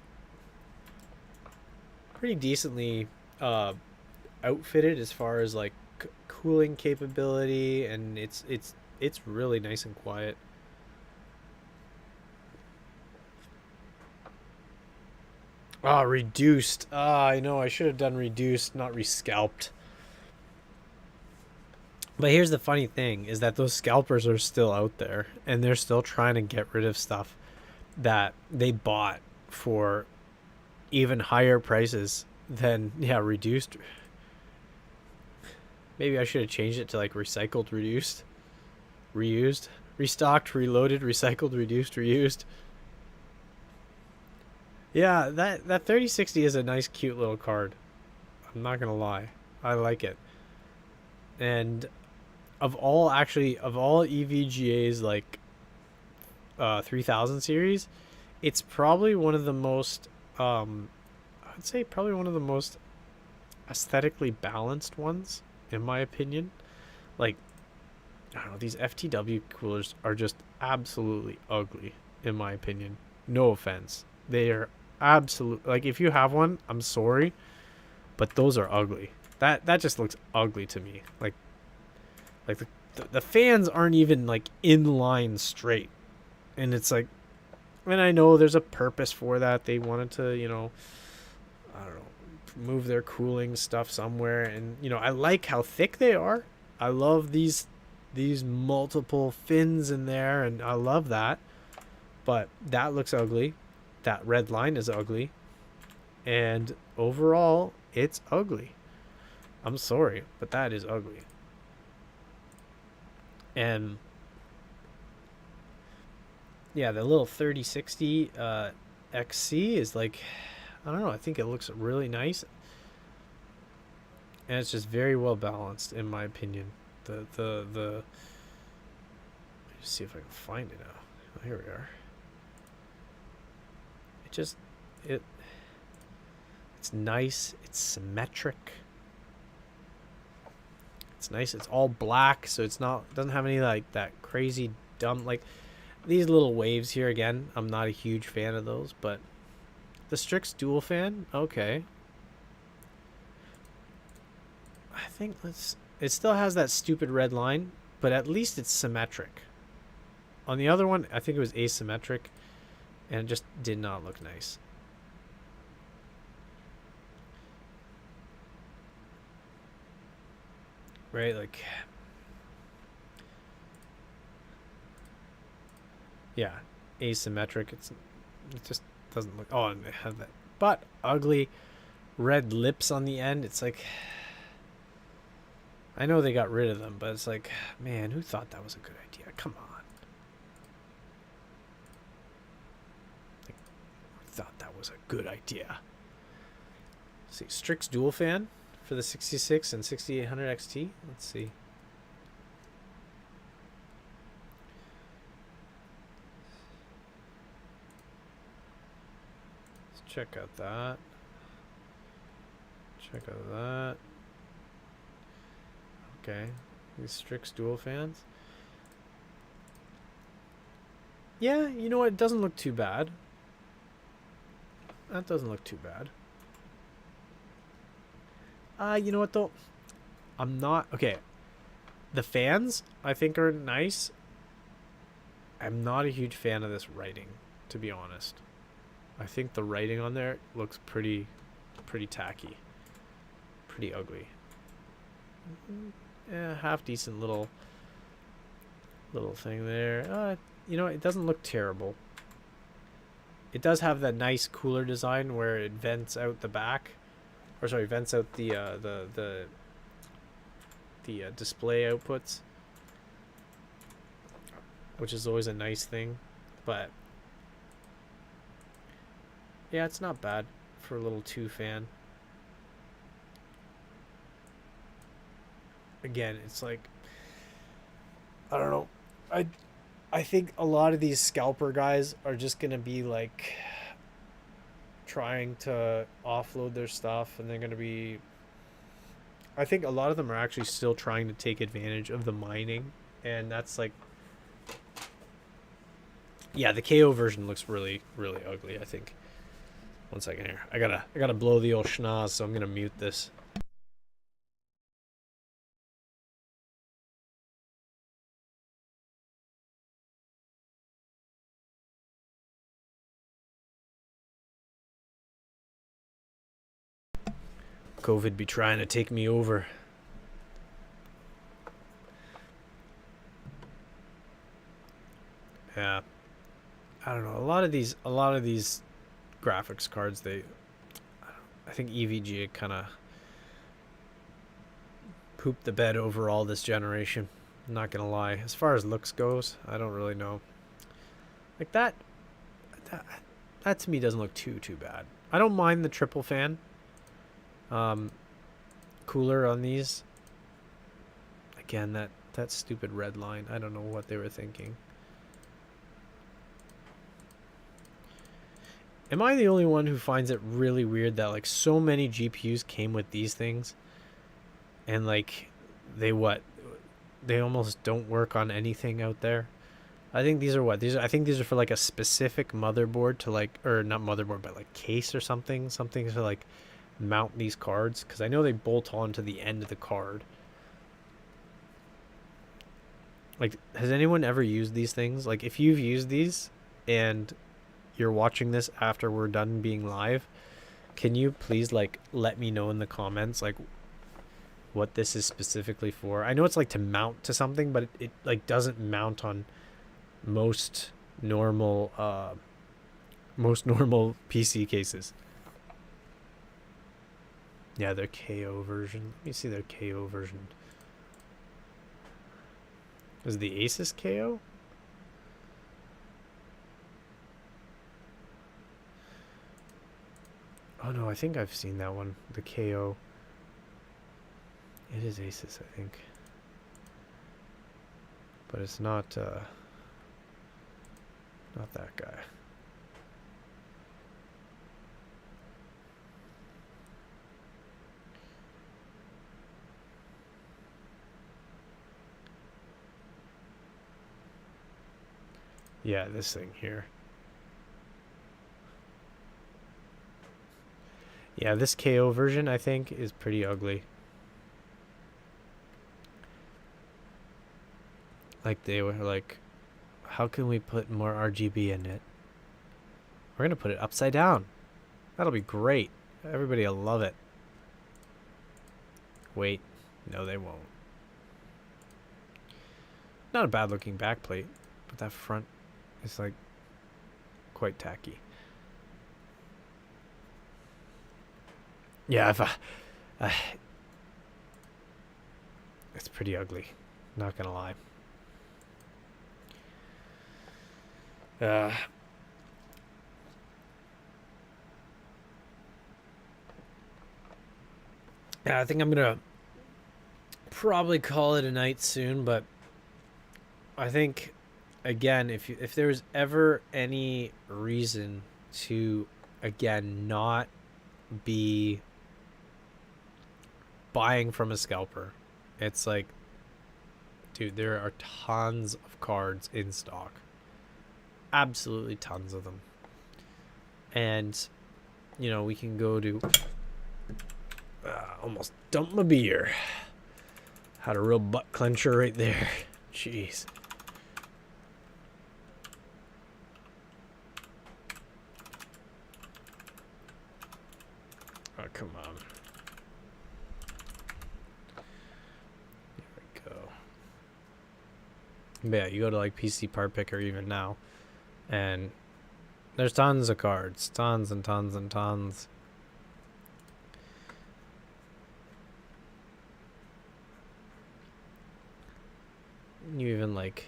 pretty decently outfitted as far as like cooling capability, and it's really nice and quiet. Ah, reduced. Ah, I know. I should have done reduced, not rescalped. But here's the funny thing, is that those scalpers are still out there, and they're still trying to get rid of stuff that they bought for even higher prices than, yeah, reduced. Maybe I should have changed it to like recycled, reduced, reused, restocked, reloaded, recycled, reduced, reused. Yeah, that 3060 is a nice, cute little card. I'm not gonna lie, I like it. And of all EVGA's like 3000 series, it's probably one of the most I'd say probably one of the most aesthetically balanced ones, in my opinion. Like, I don't know, these FTW coolers are just absolutely ugly, in my opinion. No offense, they are absolute. Like, if you have one, I'm sorry, but those are ugly. That just looks ugly to me. Like the fans aren't even like in line straight, and it's like, and I know there's a purpose for that. They wanted to, I don't know, move their cooling stuff somewhere, and I like how thick they are. I love these multiple fins in there, and I love that. But that looks ugly. That red line is ugly, and overall, it's ugly. I'm sorry, but that is ugly. And yeah, the little 3060 XC is like, I don't know, I think it looks really nice, and it's just very well balanced, in my opinion. Let me see if I can find it now. Oh, here we are. It's nice, it's symmetric, it's nice, it's all black, so doesn't have any like that crazy dumb, like these little waves here. Again, I'm not a huge fan of those, but the Strix dual fan, okay. I think it still has that stupid red line, but at least it's symmetric. On the other one, I think it was asymmetric, and it just did not look nice. Right, like, yeah, asymmetric. It just doesn't look. Oh, and they have that, but ugly red lips on the end. It's like, I know they got rid of them, but it's like, man, who thought that was a good idea? Come on. Like, who thought that was a good idea? Let's see, Strix dual fan for the 66 and 6800 XT. Let's see. Let's check out that. Check out that. Okay, these Strix dual fans. Yeah, you know what? It doesn't look too bad. That doesn't look too bad. You know what though? I'm not okay. The fans I think are nice. I'm not a huge fan of this writing, to be honest. I think the writing on there looks pretty tacky. Pretty ugly. Yeah, half decent little thing there. You know, it doesn't look terrible. It does have that nice cooler design where it vents out the back, or sorry, vents out the display outputs, which is always a nice thing. But yeah, it's not bad for a little 2 fan. Again, it's like, I don't know. I think a lot of these scalper guys are just gonna be like trying to offload their stuff, and they're gonna be. I think a lot of them are actually still trying to take advantage of the mining, and that's like, yeah, the KO version looks really ugly. I think. One second here. I gotta blow the old schnoz, so I'm gonna mute this. COVID be trying to take me over. Yeah, I don't know. A lot of these graphics cards, I think EVGA kind of pooped the bed overall this generation. I'm not gonna lie. As far as looks goes, I don't really know. Like that to me doesn't look too bad. I don't mind the triple fan. Cooler on these. Again, that stupid red line. I don't know what they were thinking. Am I the only one who finds it really weird that like so many GPUs came with these things, and like they almost don't work on anything out there? I think these are I think these are for like a specific motherboard to like, or not motherboard, but like case or something to like mount these cards, because I know they bolt on to the end of the card. Like, has anyone ever used these things? Like, if you've used these and you're watching this after we're done being live, can you please like let me know in the comments like what this is specifically for? I know it's like to mount to something, but it like doesn't mount on most normal PC cases. Yeah, their KO version. Let me see their KO version. Is the Asus KO? Oh no, I think I've seen that one. The KO. It is Asus, I think. But it's not that guy. Yeah, this thing here. Yeah, this KO version, I think, is pretty ugly. Like they were like, how can we put more RGB in it? We're gonna put it upside down. That'll be great. Everybody will love it. Wait, no they won't. Not a bad looking backplate, but that front is like quite tacky. Yeah, it's pretty ugly. Not gonna lie. Yeah, I think I'm gonna probably call it a night soon, but I think again, if there was ever any reason to again not be buying from a scalper, it's like, dude, there are tons of cards in stock, absolutely tons of them, and you know we can go to almost dump my beer. Had a real butt clencher right there. Jeez. Oh, come on. There we go. But yeah, you go to like PC Part Picker even now, and there's tons of cards. Tons and tons and tons. You even like,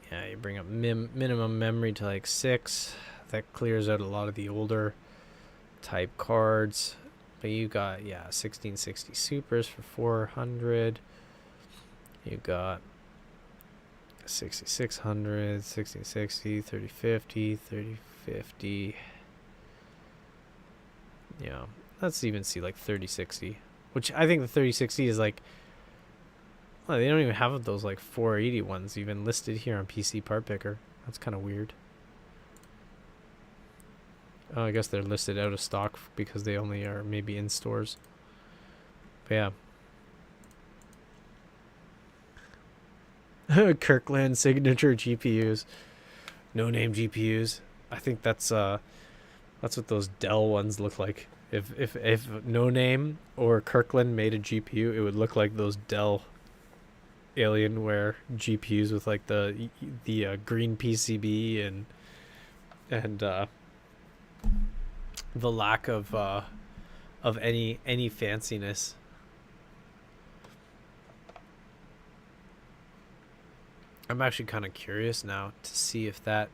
yeah, you bring up minimum memory to like 6. That clears out a lot of the older type cards. But you got, yeah, 1660 supers for 400. You got 6600, 1660, 3050, 3050. Yeah, let's even see like 3060, which I think the 3060 is like, well, they don't even have those like 480 ones even listed here on PC Part Picker. That's kind of weird. Oh, I guess they're listed out of stock because they only are maybe in stores. But yeah. Kirkland signature GPUs. No name GPUs. I think that's what those Dell ones look like. If No Name or Kirkland made a GPU, it would look like those Dell Alienware GPUs with like the green PCB and the lack of any fanciness. I'm actually kind of curious now to see if that.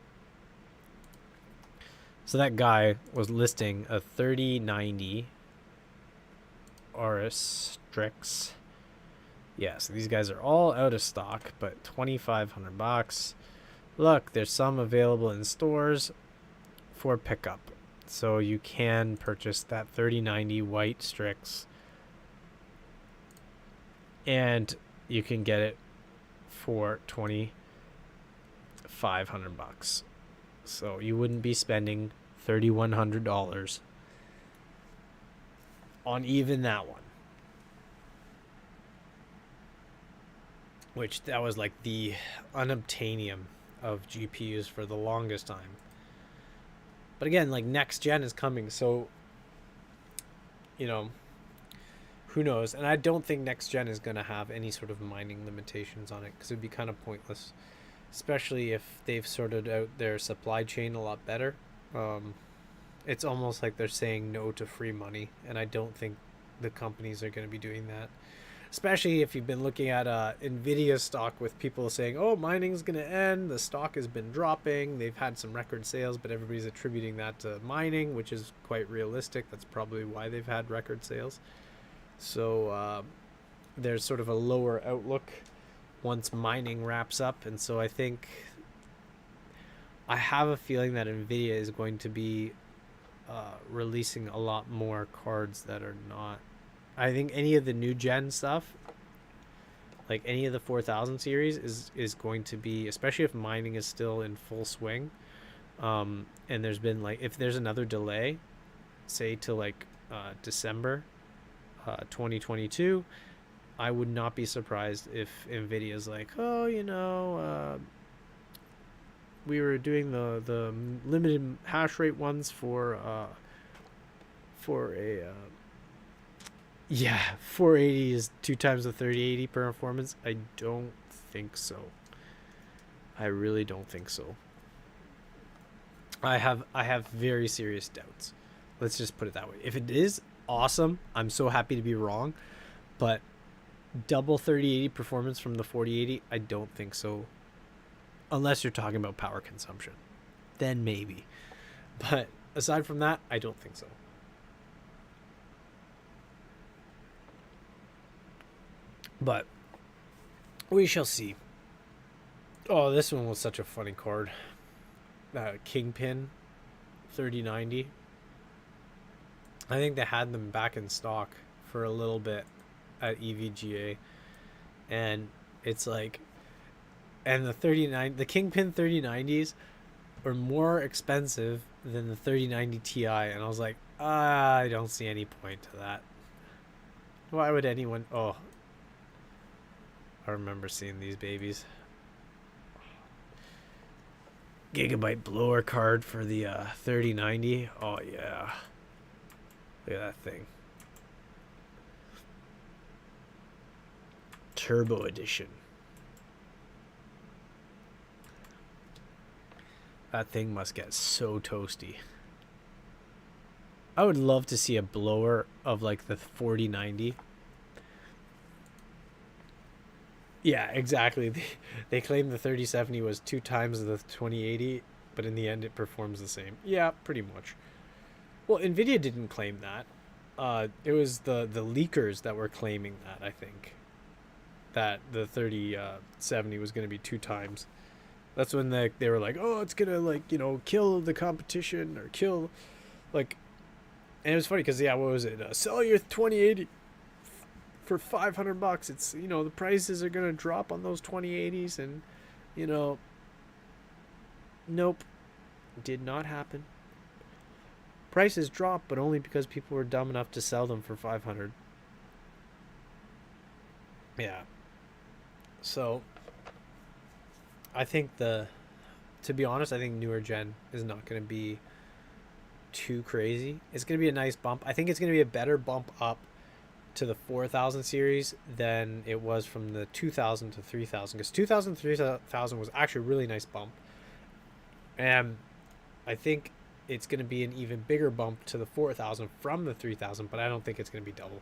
So that guy was listing a 3090 RS Strix. Yeah, so these guys are all out of stock, but $2,500. Look, there's some available in stores for pickup. So you can purchase that 3090 white Strix. And you can get it for $2,500. So you wouldn't be spending $3,100 on even that one. Which that was like the unobtainium of GPUs for the longest time. But again, like next gen is coming, so you know, who knows? And I don't think next gen is going to have any sort of mining limitations on it, because it would be kind of pointless, especially if they've sorted out their supply chain a lot better. It's almost like they're saying no to free money, and I don't think the companies are going to be doing that. Especially if you've been looking at NVIDIA stock with people saying, oh, mining's going to end, the stock has been dropping, they've had some record sales, but everybody's attributing that to mining, which is quite realistic. That's probably why they've had record sales. So there's sort of a lower outlook once mining wraps up. And so I have a feeling that NVIDIA is going to be releasing a lot more cards that are not. I think any of the new gen stuff, like any of the 4000 series, is going to be, especially if mining is still in full swing. And there's been like, if there's another delay, say to like December 2022, I would not be surprised if Nvidia's like, oh, we were doing the limited hash rate ones for a yeah, 480 is 2 times the 3080 performance. I don't think so. I really don't think so. I have very serious doubts. Let's just put it that way. If it is awesome, I'm so happy to be wrong, but double 3080 performance from the 4080, I don't think so. Unless you're talking about power consumption. Then maybe. But aside from that, I don't think so. But we shall see. Oh, this one was such a funny card. Kingpin 3090. I think they had them back in stock for a little bit at EVGA. And it's like, and the Kingpin 3090s are more expensive than the 3090 Ti. And I was like, I don't see any point to that. Why would anyone? Oh, I remember seeing these babies. Gigabyte blower card for the 3090. Oh yeah, look at that thing. Turbo edition. That thing must get so toasty. I would love to see a blower of like the 4090. Yeah, exactly. They claim the 3070 was 2 times the 2080, but in the end it performs the same. Yeah, pretty much. Well, Nvidia didn't claim that. It was the leakers that were claiming that, I think. That the 3070 was going to be 2 times. That's when they were like, oh, it's going to, like, kill the competition or kill, like... And it was funny because, yeah, what was it? Sell your 2080 for $500. It's, the prices are gonna drop on those 2080s, and nope, did not happen. Prices dropped, but only because people were dumb enough to sell them for 500. Yeah. So I think to be honest, I think newer gen is not gonna be too crazy. It's gonna be a nice bump. I think it's gonna be a better bump up to the 4000 series than it was from the 2000 to 3000, because 2000 to 3000 was actually a really nice bump, and I think it's going to be an even bigger bump to the 4000 from the 3000, but I don't think it's going to be double.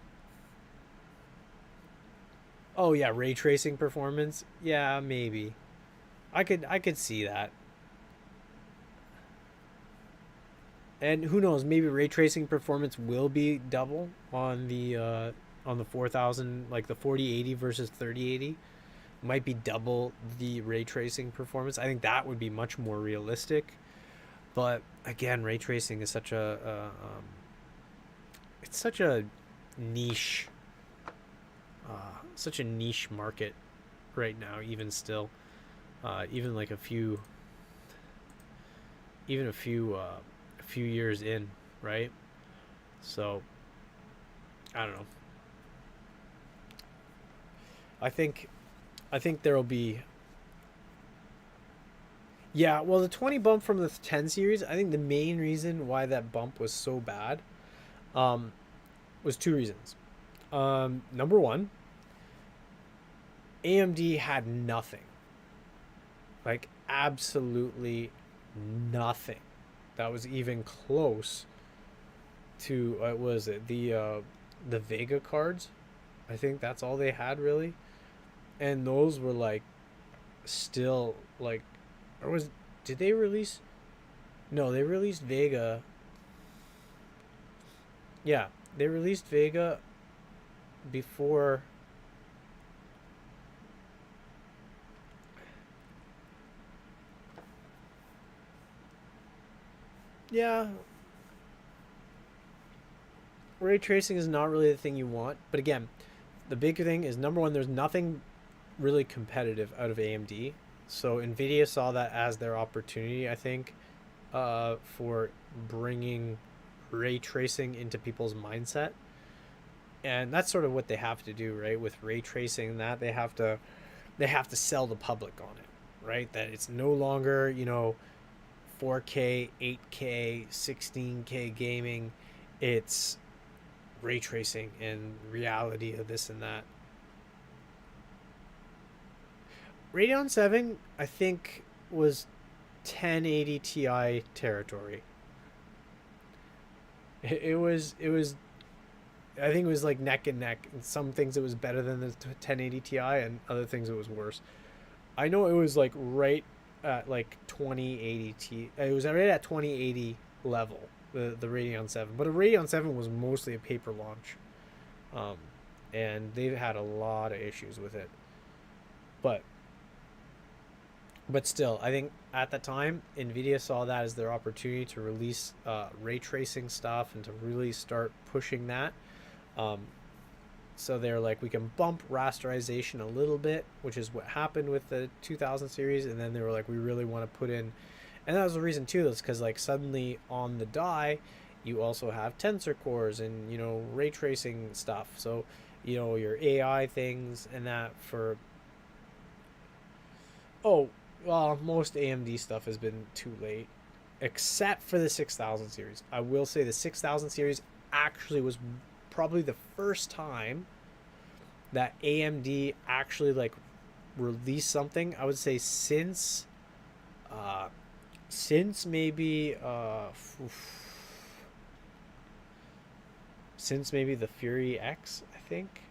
Oh yeah, ray tracing performance, yeah, maybe I could see that. And who knows, maybe ray tracing performance will be double on the 4000, like the 4080 versus 3080 might be double the ray tracing performance. I think that would be much more realistic. But again, ray tracing is it's such a niche market right now, even still. Even like a few years in, right? So I don't know. I think there'll be, yeah, well, the 20 bump from the 10 series, I think the main reason why that bump was so bad was two reasons. Number one, AMD had nothing, like absolutely nothing that was even close to what was it, the Vega cards. I think that's all they had, really. And those were like still like, or was, did they release, no, they released Vega. Yeah, they released Vega before. Yeah, ray tracing is not really the thing you want, but again, the bigger thing is, number one, there's nothing really competitive out of AMD. So Nvidia saw that as their opportunity, I think, for bringing ray tracing into people's mindset. And that's sort of what they have to do, right? With ray tracing and that, they have to sell the public on it, right? That it's no longer, 4K, 8K, 16K gaming. It's ray tracing and reality of this and that. Radeon 7, I think, was 1080 Ti territory. It was I think it was like neck and neck. In some things it was better than the 1080 Ti, and other things it was worse. I know it was like right at like 2080 Ti. It was right at 2080 level, the Radeon 7. But a Radeon 7 was mostly a paper launch, um, and they've had a lot of issues with it. But still, I think at the time, Nvidia saw that as their opportunity to release ray tracing stuff and to really start pushing that. Um, so they're like, we can bump rasterization a little bit, which is what happened with the 2000 series. And then they were like, we really want to put in, and that was the reason too. That's because like suddenly on the die, you also have tensor cores and ray tracing stuff. So your AI things and that for. Oh, well, most AMD stuff has been too late, except for the 6000 series. I will say the 6000 series actually was probably the first time that AMD actually like released something. I would say since maybe since maybe the Fury X, I think.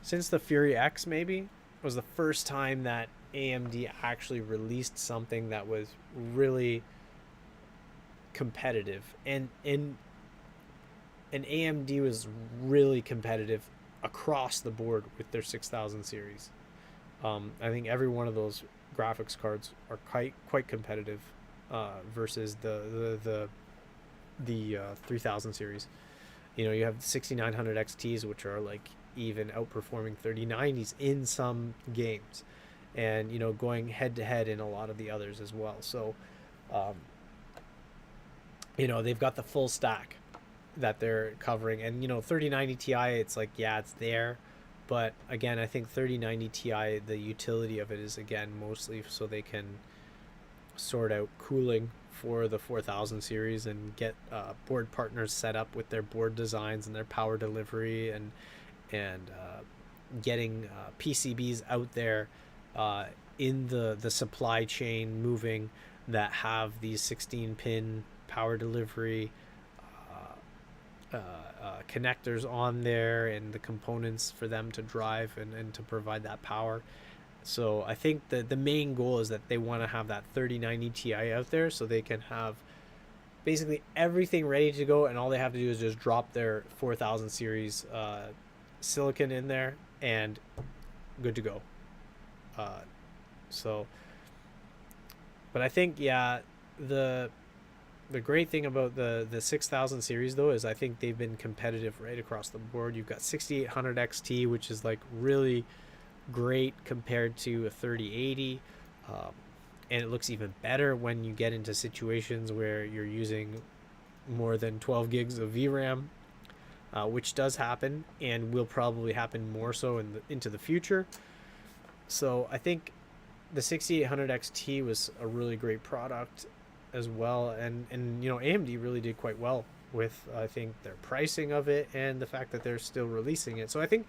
Since the Fury X maybe was the first time that AMD actually released something that was really competitive, and AMD was really competitive across the board with their 6000 series. I think every one of those graphics cards are quite competitive versus the 3000 series. You have the 6900 XTs, which are like even outperforming 3090s in some games, and going head to head in a lot of the others as well. So um, they've got the full stack that they're covering. And 3090 Ti, it's like, yeah, it's there, but again, I think 3090 Ti, the utility of it is again mostly so they can sort out cooling for the 4000 series and get board partners set up with their board designs and their power delivery, and getting PCBs out there in the supply chain moving, that have these 16 pin power delivery connectors on there, and the components for them to drive and to provide that power. So I think the main goal is that they want to have that 3090 Ti out there, so they can have basically everything ready to go, and all they have to do is just drop their 4000 series silicon in there and good to go. So but I think, yeah, the great thing about the 6000 series though is I think they've been competitive right across the board. You've got 6800 XT, which is like really great compared to a 3080, and it looks even better when you get into situations where you're using more than 12 gigs of VRAM, which does happen and will probably happen more so into the future. So I think the 6800 XT was a really great product as well, and AMD really did quite well with, I think, their pricing of it and the fact that they're still releasing it. So I think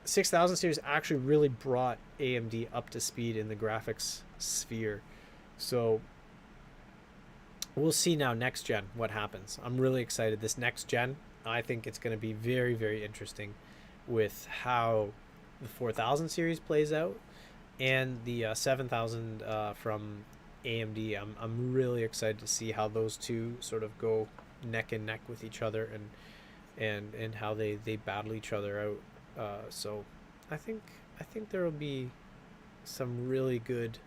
6000 series actually really brought AMD up to speed in the graphics sphere. So we'll see now next gen what happens. I'm really excited. This next gen, I think it's going to be very, very interesting with how the 4000 series plays out, and the 7000 from AMD. I'm really excited to see how those two sort of go neck and neck with each other, and how they battle each other out. So I think there will be some really good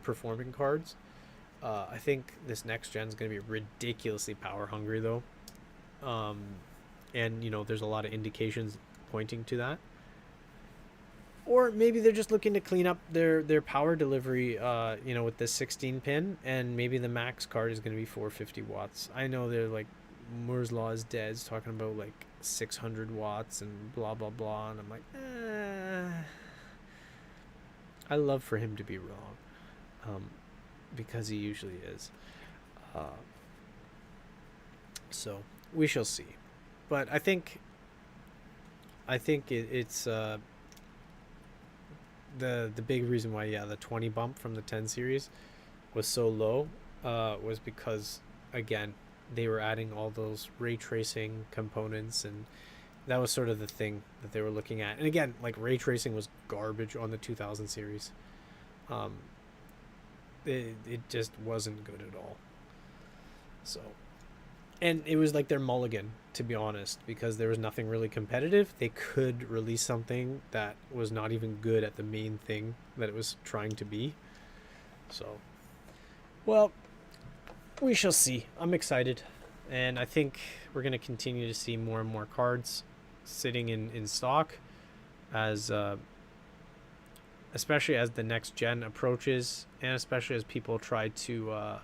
performing cards. I think this next gen is going to be ridiculously power hungry though, and there's a lot of indications pointing to that. Or maybe they're just looking to clean up their power delivery, with the 16 pin, and maybe the max card is going to be 450 watts. I know they're like Moore's Law is dead. It's talking about like 600 watts and blah blah blah, and I'm like, I love for him to be wrong, because he usually is. So we shall see, but I think it's the big reason why the 20 bump from the 10 series was so low was because, again, they were adding all those ray tracing components, and that was sort of the thing that they were looking at. And again, like, ray tracing was garbage on the 2000 series. It just wasn't good at all. So, and it was like their mulligan, to be honest, because there was nothing really competitive. They could release something that was not even good at the main thing that it was trying to be. So, well, we shall see. I'm excited, and I think we're going to continue to see more and more cards sitting in stock, as especially as the next gen approaches, and especially as people try to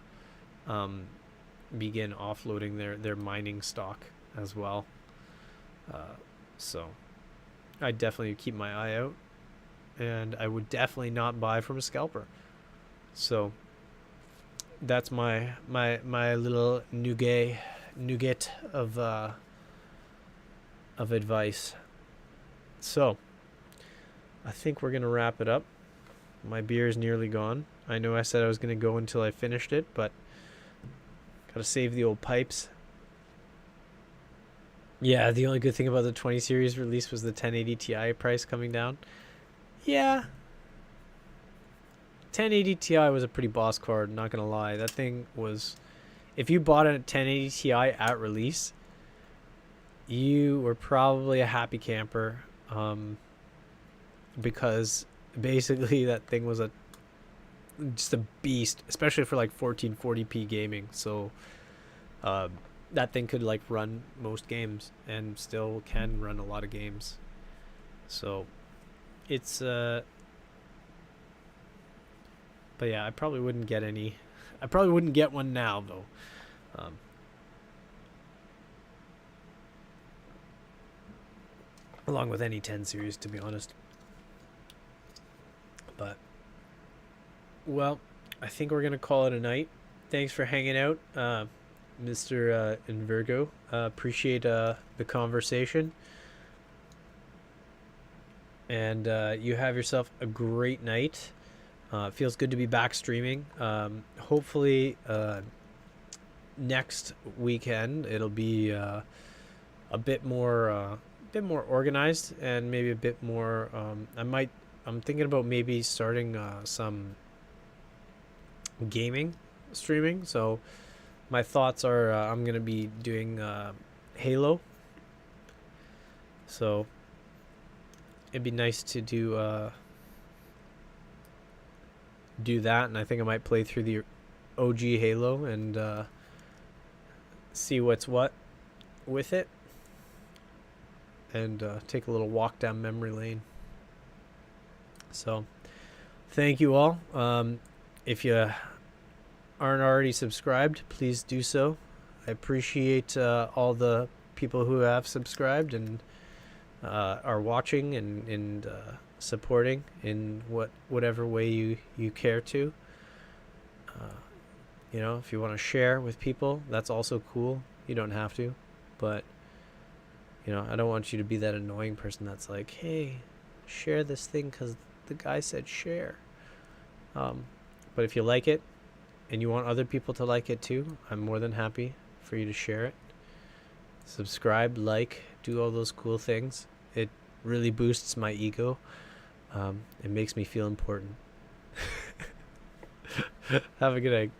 begin offloading their mining stock as well. So I definitely keep my eye out, and I would definitely not buy from a scalper. So that's my little nougat of advice. So I think we're gonna wrap it up. My beer is nearly gone. I know I said I was gonna go until I finished it, but gotta save the old pipes. Yeah, the only good thing about the 20 series release was the 1080 Ti price coming down. Yeah, 1080 Ti was a pretty boss card, not gonna lie. That thing was, if you bought a 1080 Ti at release, you were probably a happy camper, because basically that thing was just a beast, especially for like 1440p gaming. So that thing could like run most games, and still can run a lot of games. So it's but yeah, I probably wouldn't get one now though. Along with any 10 series, to be honest. But, well, I think we're gonna call it a night. Thanks for hanging out, Mr. Invergo. Appreciate the conversation, and you have yourself a great night. It feels good to be back streaming. Hopefully next weekend it'll be a bit more organized, and maybe a bit more. I'm thinking about maybe starting some gaming streaming. So my thoughts are, I'm gonna be doing Halo. So it'd be nice to do that, and I think I might play through the OG Halo and see what's what with it, and take a little walk down memory lane. So thank you all. If you aren't already subscribed, please do so. I appreciate all the people who have subscribed and are watching and supporting in whatever way you care to. If you want to share with people, that's also cool. You don't have to, but I don't want you to be that annoying person that's like, hey, share this thing because the guy said share. But if you like it and you want other people to like it too, I'm more than happy for you to share it. Subscribe, like, do all those cool things. It really boosts my ego. It makes me feel important. Have a good night.